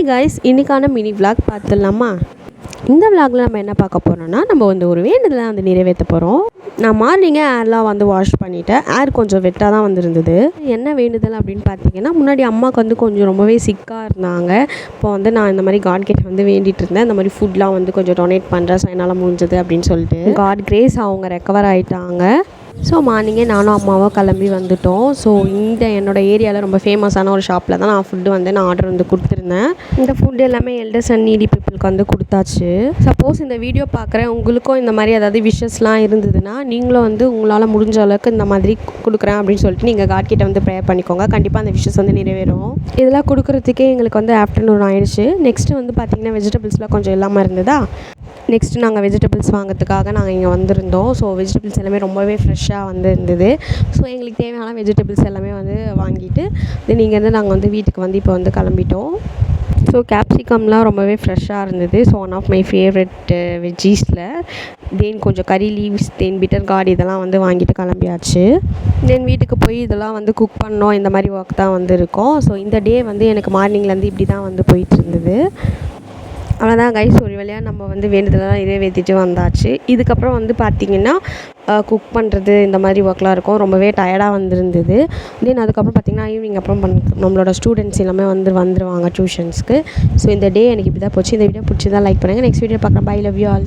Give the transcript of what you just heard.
Hi guys, இன்றைக்கான mini vlog பார்த்துடலாமா? இந்த விளாகில் நம்ம என்ன பார்க்க போகிறோன்னா, நம்ம ஒரு வேண்டுதலை நிறைவேற்ற போகிறோம். நான் மார்னிங்கே ஏர்லாம் வாஷ் பண்ணிவிட்டேன். ஏர் கொஞ்சம் வெட்டாக தான் இருந்தது. என்ன வேண்டுதல் அப்படின்னு பார்த்தீங்கன்னா, முன்னாடி அம்மாவுக்கு கொஞ்சம் ரொம்பவே சிக்காக இருந்தாங்க. இப்போ நான் இந்த மாதிரி காட் கிட்ட வேண்டிகிட்டு இருந்தேன். இந்த மாதிரி ஃபுட்லாம் கொஞ்சம் டொனேட் பண்ணுறேன், ஸோ என்னால் முடிஞ்சது அப்படின்னு சொல்லிட்டு காட் கிரேஸ் அவங்க ரெக்கவர் ஆகிட்டாங்க. ஸோ மார்னிங்கே நானும் அம்மாவும் கிளம்பி வந்துவிட்டோம். ஸோ என்னோடய ஏரியாவில் ரொம்ப ஃபேமஸான ஒரு ஷாப்பில் தான் நான் ஃபுட்டு நான் ஆர்டர் கொடுத்துருந்தேன். இந்த ஃபுட்டு எல்லாமே எல்டர்ஸ் அண்ட் நீடி பீப்புளுக்கு கொடுத்தாச்சு. சப்போஸ் இந்த வீடியோ பார்க்குற உங்களுக்கும் இந்த மாதிரி ஏதாவது விஷஸ்லாம் இருந்ததுன்னா, நீங்களும் உங்களால் முடிஞ்ச அளவுக்கு இந்த மாதிரி கொடுக்குறேன் அப்படின்னு சொல்லிட்டு நீங்கள் காட் கிட்ட ப்ரேயர் பண்ணிக்கோங்க. கண்டிப்பாக அந்த விஷஸ் நிறைவேறும். இதெல்லாம் கொடுக்குறதுக்கே எங்களுக்கு ஆஃப்டர்நூன் ஆகிடுச்சு. நெக்ஸ்ட்டு பார்த்திங்கன்னா வெஜிடபிள்ஸ்லாம் கொஞ்சம் இல்லாமல் இருந்ததா, நெக்ஸ்ட்டு நாங்கள் வெஜிடபிள்ஸ் வாங்கிறதுக்காக நாங்கள் இங்கே வந்திருந்தோம். ஸோ வெஜிடபிள்ஸ் எல்லாமே ரொம்பவே ஃப்ரெஷ்ஷாக இருந்தது. ஸோ எங்களுக்கு தேவையான வெஜிடபிள்ஸ் எல்லாமே வாங்கிட்டு இங்கேருந்து நாங்கள் வீட்டுக்கு இப்போ கிளம்பிட்டோம். ஸோ கேப்சிகம்லாம் ரொம்பவே ஃப்ரெஷ்ஷாக இருந்தது. So one of my favourite வெஜ்ஜீஸில் கொஞ்சம் கறி லீவ்ஸ் பிட்டர் கார்டு இதெல்லாம் வாங்கிட்டு கிளம்பியாச்சு. வீட்டுக்கு போய் இதெல்லாம் குக் பண்ணோம். இந்த மாதிரி ஒர்க் தான் இருக்கோம். ஸோ இந்த டே எனக்கு மார்னிங்லேருந்து இப்படி தான் போயிட்டு இருந்தது. அவ்வளோதான் கைஸ், ஒரு வழியாக நம்ம வேண்டுதலாம் நிறைவேற்றிட்டு வந்தாச்சு. இதுக்கப்புறம் பார்த்திங்கன்னா குக் பண்ணுறது இந்த மாதிரி ஒர்க்லாம் இருக்கும். ரொம்பவே டயர்டாக இருந்தது. அதுக்கப்புறம் பார்த்திங்கன்னா ஈவினிங் அப்புறம் நம்மளோட ஸ்டூடெண்ட்ஸ் எல்லாமே வந்துடுவாங்க டியூஷன்ஸ்க்கு. ஸோ இந்த டே எனக்கு இப்படி தான் போச்சு. இந்த வீடியோ பிடிச்சிதான் லைக் பண்ணுங்கள். நெக்ஸ்ட் வீடியோ பார்க்குறேன். Bye, love you all.